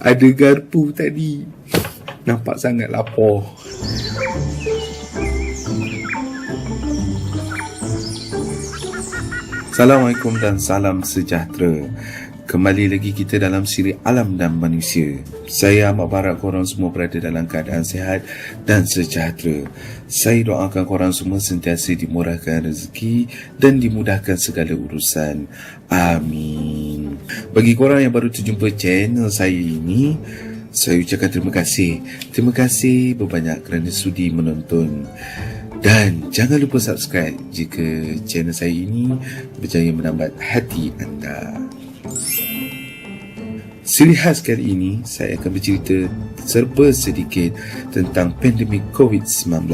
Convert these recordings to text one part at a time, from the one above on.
Ada garpu tadi. Nampak sangat lapar. Assalamualaikum dan salam sejahtera. Kembali lagi kita dalam siri Alam dan Manusia. Saya amat berharap korang semua berada dalam keadaan sihat dan sejahtera. Saya doakan korang semua sentiasa dimurahkan rezeki dan dimudahkan segala urusan. Amin. Bagi korang yang baru terjumpa channel saya ini, saya ucapkan terima kasih. Terima kasih berbanyak kerana sudi menonton. Dan jangan lupa subscribe jika channel saya ini berjaya menambat hati anda. Siri khas kali ini, saya akan bercerita serba sedikit tentang pandemik COVID-19.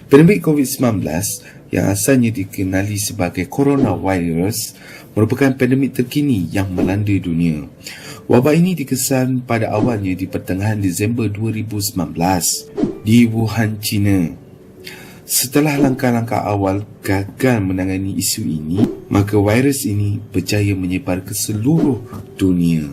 Pandemik COVID-19 yang asalnya dikenali sebagai coronavirus merupakan pandemik terkini yang melanda dunia. Wabak ini dikesan pada awalnya di pertengahan Disember 2019 di Wuhan, China. Setelah langkah-langkah awal gagal menangani isu ini, maka virus ini berjaya menyebar ke seluruh dunia.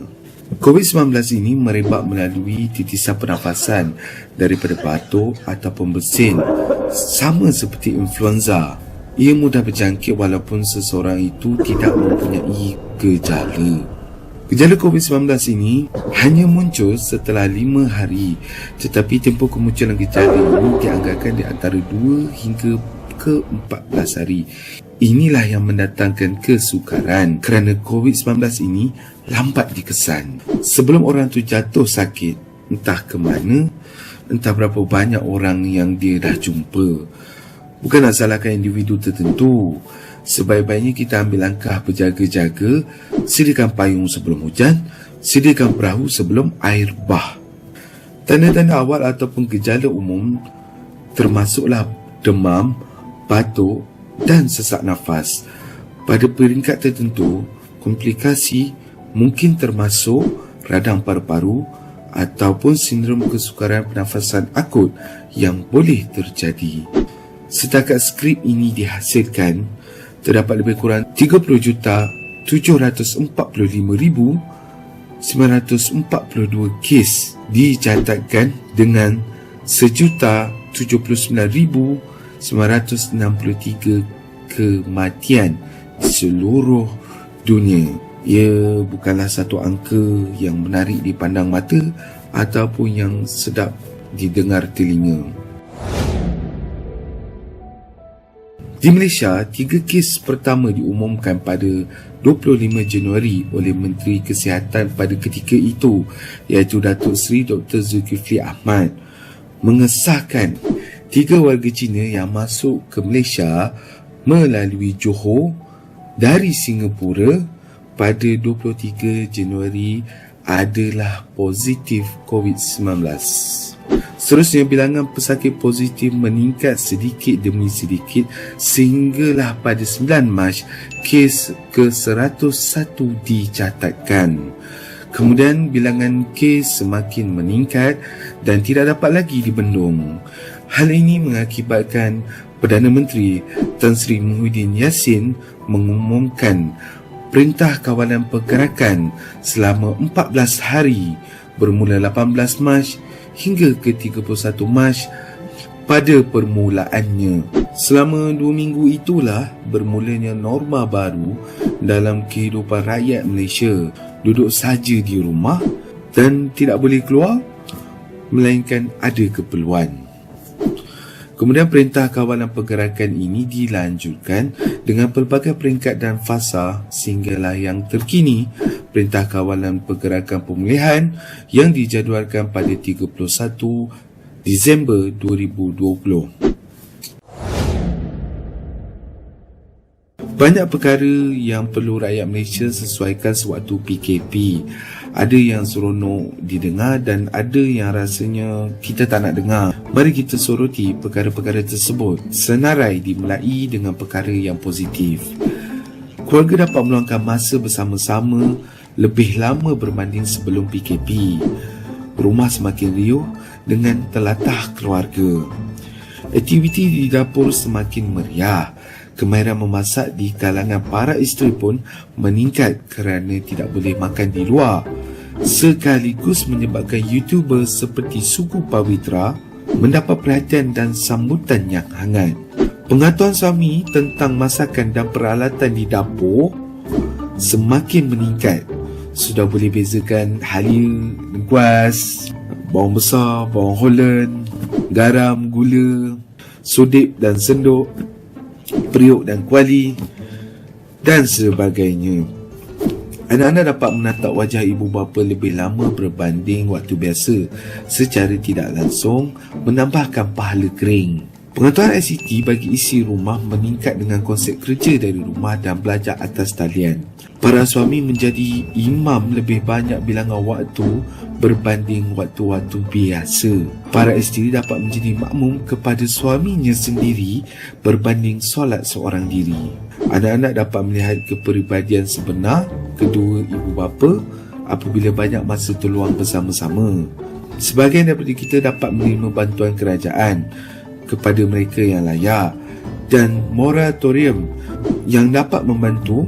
COVID-19 ini merebak melalui titisan pernafasan daripada batuk ataupun bersin, sama seperti influenza. Ia mudah berjangkit walaupun seseorang itu tidak mempunyai gejala. Gejala COVID-19 ini hanya muncul setelah 5 hari, tetapi tempoh kemunculan gejala ini dianggarkan di antara 2 hingga ke 14 hari. Inilah yang mendatangkan kesukaran kerana COVID-19 ini lambat dikesan. Sebelum orang tu jatuh sakit, entah ke mana, entah berapa banyak orang yang dia dah jumpa. Bukan nak salahkan individu tertentu. Sebaik-baiknya kita ambil langkah berjaga-jaga, sediakan payung sebelum hujan, sediakan perahu sebelum air bah. Tanda-tanda awal ataupun gejala umum termasuklah demam, batuk dan sesak nafas. Pada peringkat tertentu, komplikasi mungkin termasuk radang paru-paru ataupun sindrom kesukaran pernafasan akut yang boleh terjadi. Setakat skrip ini dihasilkan, terdapat lebih kurang 30,745,942 kes dicatatkan dengan 1,079,963 kematian di seluruh dunia. Ia bukanlah satu angka yang menarik dipandang mata ataupun yang sedap didengar telinga. Di Malaysia, 3 kes pertama diumumkan pada 25 Januari oleh Menteri Kesihatan pada ketika itu, iaitu Datuk Seri Dr. Zulkifli Ahmad, mengesahkan 3 warga Cina yang masuk ke Malaysia melalui Johor dari Singapura pada 23 Januari adalah positif COVID-19. Seterusnya, bilangan pesakit positif meningkat sedikit demi sedikit sehinggalah pada 9 Mac kes ke-101 dicatatkan. Kemudian bilangan kes semakin meningkat dan tidak dapat lagi dibendung. Hal ini mengakibatkan Perdana Menteri Tan Sri Muhyiddin Yassin mengumumkan Perintah Kawalan Pergerakan selama 14 hari bermula 18 Mac hingga ke 31 Mac pada permulaannya. Selama 2 minggu itulah bermulanya norma baru dalam kehidupan rakyat Malaysia. Duduk saja di rumah dan tidak boleh keluar melainkan ada keperluan. Kemudian Perintah Kawalan Pergerakan ini dilanjutkan dengan pelbagai peringkat dan fasa sehinggalah yang terkini, Perintah Kawalan Pergerakan Pemulihan yang dijadualkan pada 31 Disember 2020. Banyak perkara yang perlu rakyat Malaysia sesuaikan sewaktu PKP. Ada yang seronok didengar dan ada yang rasanya kita tak nak dengar. Mari kita soroti perkara-perkara tersebut senarai dimulai dengan perkara yang positif. Keluarga dapat meluangkan masa bersama-sama lebih lama berbanding sebelum PKP. Rumah semakin riuh dengan telatah keluarga. Aktiviti di dapur semakin meriah Kemahiran memasak di kalangan para isteri pun meningkat kerana tidak boleh makan di luar, sekaligus menyebabkan YouTuber seperti Suku Pawitra mendapat perhatian dan sambutan yang hangat. Pengetahuan suami tentang masakan dan peralatan di dapur semakin meningkat. Sudah boleh bezakan halia, lengkuas, bawang besar, bawang holland, garam, gula, sodip dan senduk, periuk dan kuali dan sebagainya. Anak-anak dapat menatap wajah ibu bapa lebih lama berbanding waktu biasa, secara tidak langsung menambahkan pahala kering. Pengetahuan ICT bagi isi rumah meningkat dengan konsep kerja dari rumah dan belajar atas talian. Para suami menjadi imam lebih banyak bilangan waktu berbanding waktu-waktu biasa. Para isteri dapat menjadi makmum kepada suaminya sendiri berbanding solat seorang diri. Anak-anak dapat melihat kepribadian sebenar kedua ibu bapa apabila banyak masa terluang bersama-sama. Sebahagian daripada kita dapat menerima bantuan kerajaan kepada mereka yang layak dan moratorium yang dapat membantu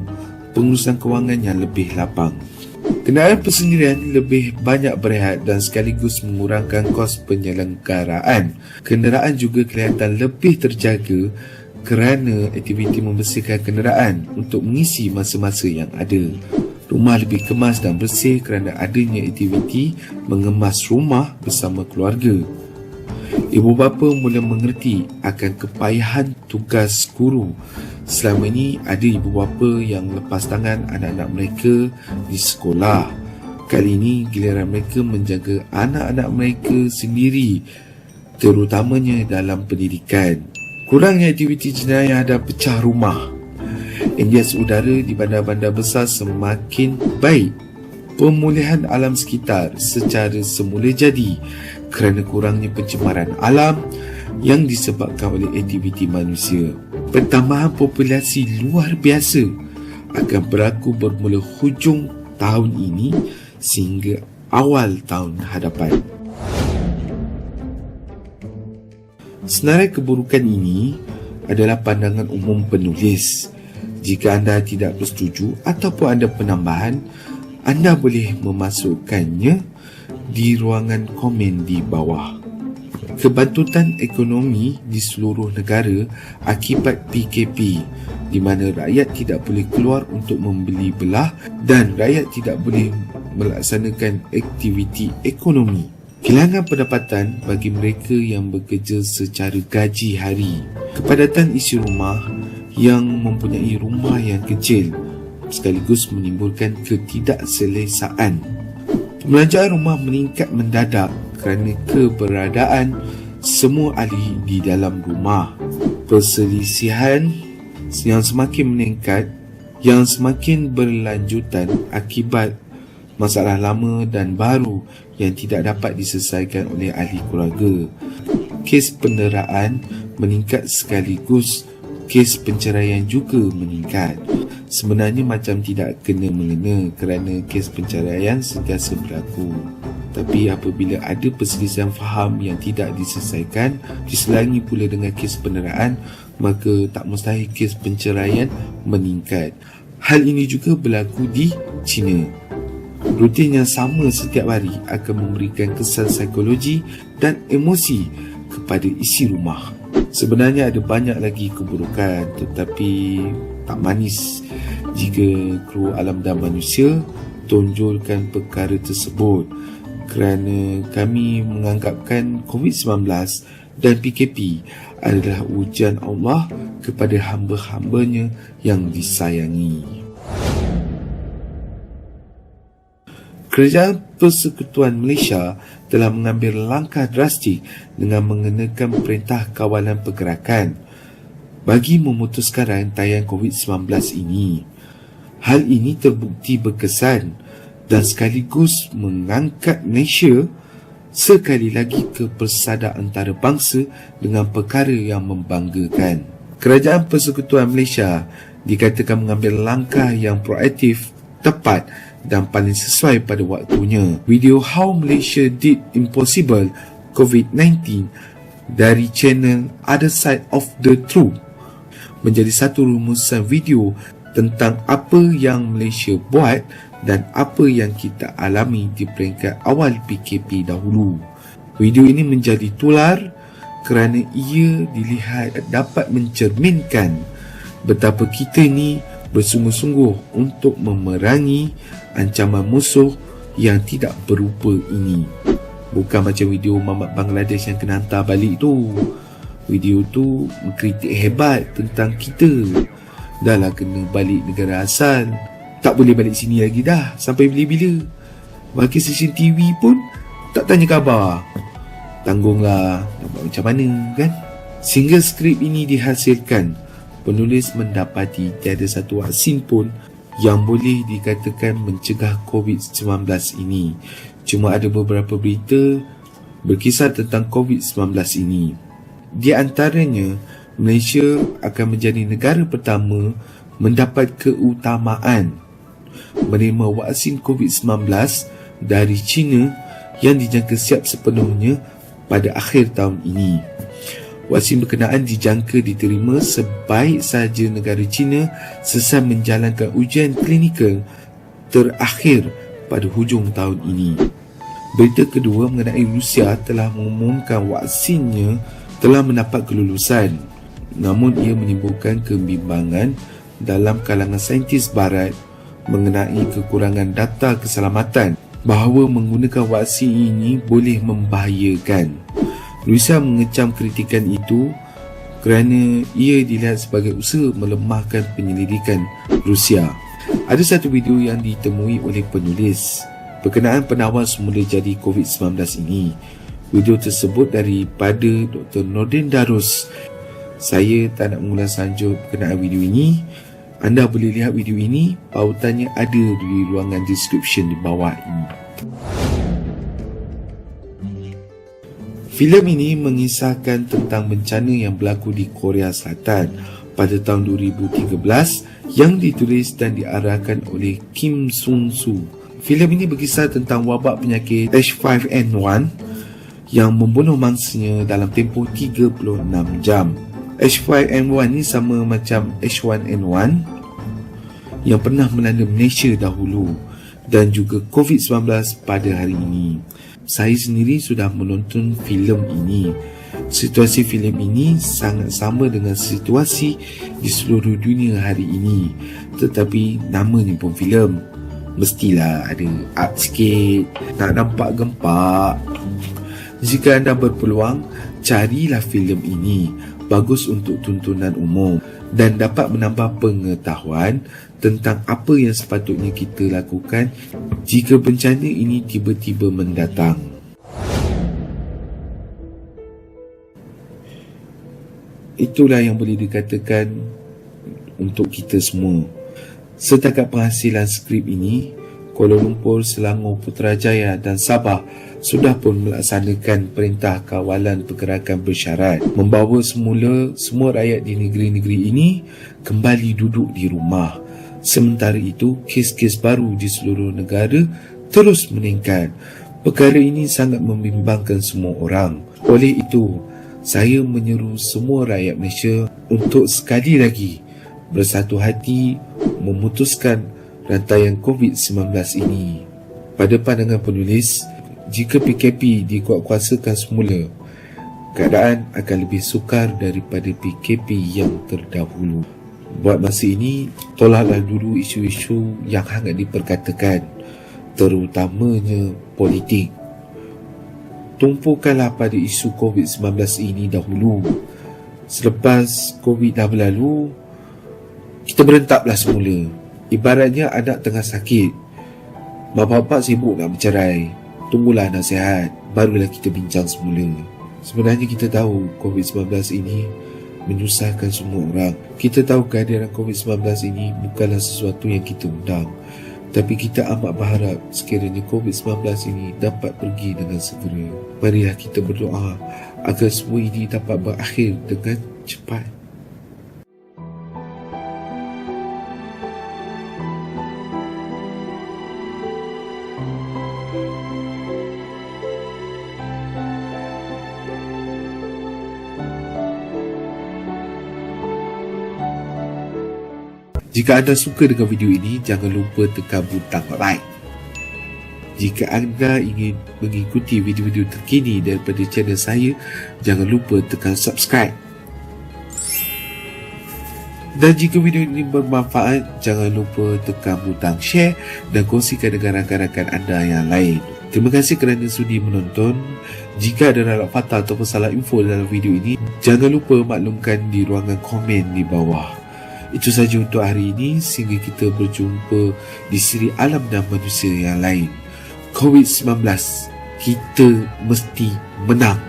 pengurusan kewangan yang lebih lapang. Kenderaan persendirian lebih banyak berehat dan sekaligus mengurangkan kos penyelenggaraan. Kenderaan juga kelihatan lebih terjaga kerana aktiviti membersihkan kenderaan untuk mengisi masa-masa yang ada. Rumah lebih kemas dan bersih kerana adanya aktiviti mengemas rumah bersama keluarga. Ibu bapa mula mengerti akan kepayahan tugas guru. Selama ini ada ibu bapa yang lepas tangan anak-anak mereka di sekolah. Kali ini giliran mereka menjaga anak-anak mereka sendiri, terutamanya dalam pendidikan. Kurangnya aktiviti jenayah dan pecah rumah. Indeks udara di bandar-bandar besar semakin baik. Pemulihan alam sekitar secara semula jadi kerana kurangnya pencemaran alam yang disebabkan oleh aktiviti manusia. Pertambahan populasi luar biasa akan berlaku bermula hujung tahun ini sehingga awal tahun hadapan. Senarai keburukan ini adalah pandangan umum penulis. Jika anda tidak bersetuju ataupun ada penambahan, anda boleh memasukkannya di ruangan komen di bawah. Kebangkitan ekonomi di seluruh negara akibat PKP, di mana rakyat tidak boleh keluar untuk membeli belah dan rakyat tidak boleh melaksanakan aktiviti ekonomi. Kehilangan pendapatan bagi mereka yang bekerja secara gaji hari. Kepadatan isi rumah yang mempunyai rumah yang kecil sekaligus menimbulkan ketidakselesaan. Pembelanjaan rumah meningkat mendadak kerana keberadaan semua ahli di dalam rumah. Perselisihan yang semakin meningkat, yang semakin berlanjutan akibat masalah lama dan baru yang tidak dapat diselesaikan oleh ahli keluarga. Kes penderaan meningkat sekaligus kes penceraian juga meningkat. Sebenarnya macam tidak kena-mengena kerana kes penceraian sentiasa berlaku. Tapi apabila ada perselisihan faham yang tidak diselesaikan, diselangi pula dengan kes penderaan, maka tak mustahil kes penceraian meningkat. Hal ini juga berlaku di China. Rutin yang sama setiap hari akan memberikan kesan psikologi dan emosi kepada isi rumah. Sebenarnya ada banyak lagi keburukan, tetapi tak manis jika kru alam dan manusia tonjolkan perkara tersebut, kerana kami menganggapkan COVID-19 dan PKP adalah ujian Allah kepada hamba-hambanya yang disayangi. Kerajaan Persekutuan Malaysia telah mengambil langkah drastik dengan mengenakan Perintah Kawalan Pergerakan bagi memutuskan rantaian COVID-19 ini. Hal ini terbukti berkesan dan sekaligus mengangkat Malaysia sekali lagi ke persada antarabangsa dengan perkara yang membanggakan. Kerajaan Persekutuan Malaysia dikatakan mengambil langkah yang proaktif, tepat dan paling sesuai pada waktunya. Video How Malaysia Did Impossible COVID-19 dari channel Other Side of the Truth menjadi satu rumusan video tentang apa yang Malaysia buat dan apa yang kita alami di peringkat awal PKP dahulu. Video ini menjadi tular kerana ia dilihat dapat mencerminkan betapa kita ni bersungguh-sungguh untuk memerangi ancaman musuh yang tidak berupa ini. Bukan macam video mamat Bangladesh yang kena hantar balik tu. Video tu mengkritik hebat tentang kita. Dah lah kena balik negara asal, tak boleh balik sini lagi dah. Sampai bila-bila. Bagi stesen TV pun tak tanya khabar. Tanggunglah nak buat macam mana kan. Sehingga skrip ini dihasilkan, penulis mendapati tiada satu vaksin pun yang boleh dikatakan mencegah COVID-19 ini. Cuma ada beberapa berita berkisar tentang COVID-19 ini. Di antaranya, Malaysia akan menjadi negara pertama mendapat keutamaan menerima vaksin COVID-19 dari China yang dijangka siap sepenuhnya pada akhir tahun ini. Vaksin berkenaan dijangka diterima sebaik sahaja negara China selesai menjalankan ujian klinikal terakhir pada hujung tahun ini. Berita kedua mengenai Rusia telah mengumumkan vaksinnya telah mendapat kelulusan. Namun ia menimbulkan kebimbangan dalam kalangan saintis barat mengenai kekurangan data keselamatan bahawa menggunakan vaksin ini boleh membahayakan. Rusia mengecam kritikan itu kerana ia dilihat sebagai usaha melemahkan penyelidikan Rusia. Ada satu video yang ditemui oleh penulis berkenaan penawar semula jadi COVID-19 ini. Video tersebut daripada Dr. Nordin Darus. Saya tak nak mengulas lanjut berkenaan video ini. Anda boleh lihat video ini, pautannya ada di ruangan description di bawah ini. Filem ini mengisahkan tentang bencana yang berlaku di Korea Selatan pada tahun 2013 yang ditulis dan diarahkan oleh Kim Sung-soo. Filem ini berkisah tentang wabak penyakit H5N1 yang membunuh mangsanya dalam tempoh 36 jam. H5N1 ni sama macam H1N1 yang pernah melanda Malaysia dahulu dan juga COVID-19 pada hari ini. Saya sendiri sudah menonton filem ini. Situasi filem ini sangat sama dengan situasi di seluruh dunia hari ini. Tetapi namanya pun filem, mestilah ada art sikit, nak nampak gempak. Jika anda berpeluang, carilah filem ini. Bagus untuk tontonan umum dan dapat menambah pengetahuan tentang apa yang sepatutnya kita lakukan jika bencana ini tiba-tiba mendatang. Itulah yang boleh dikatakan untuk kita semua. Setakat penghasilan skrip ini, Kuala Lumpur, Selangor, Putrajaya dan Sabah sudah pun melaksanakan perintah kawalan pergerakan bersyarat, membawa semua rakyat di negeri-negeri ini kembali duduk di rumah. Sementara itu, kes-kes baru di seluruh negara terus meningkat. Perkara ini sangat membimbangkan semua orang. Oleh itu, saya menyeru semua rakyat Malaysia untuk sekali lagi bersatu hati memutuskan rantaian COVID-19 ini. Pada pandangan penulis, jika PKP dikuatkuasakan semula, keadaan akan lebih sukar daripada PKP yang terdahulu. Buat masa ini, tolaklah dulu isu-isu yang hangat diperkatakan, terutamanya politik. Tumpukanlah pada isu COVID-19 ini dahulu. Selepas COVID dah berlalu, kita berentaklah semula. Ibaratnya anak tengah sakit, bapa-bapa sibuk nak bercerai. Tunggulah anak sihat, barulah kita bincang semula. Sebenarnya kita tahu COVID-19 ini menyusahkan semua orang. Kita tahu kehadiran COVID-19 ini bukanlah sesuatu yang kita undang. Tapi kita amat berharap sekiranya COVID-19 ini dapat pergi dengan segera. Marilah kita berdoa agar semua ini dapat berakhir dengan cepat. Jika anda suka dengan video ini, jangan lupa tekan butang like. Jika anda ingin mengikuti video-video terkini daripada channel saya, jangan lupa tekan subscribe. Dan jika video ini bermanfaat, jangan lupa tekan butang share dan kongsikan dengan rakan-rakan anda yang lain. Terima kasih kerana sudi menonton. Jika ada ralak patah atau salah info dalam video ini, jangan lupa maklumkan di ruangan komen di bawah. Itu saja untuk hari ini, sehingga kita berjumpa di siri Alam dan Manusia yang lain. COVID-19, kita mesti menang.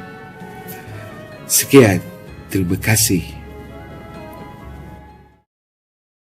Sekian, terima kasih.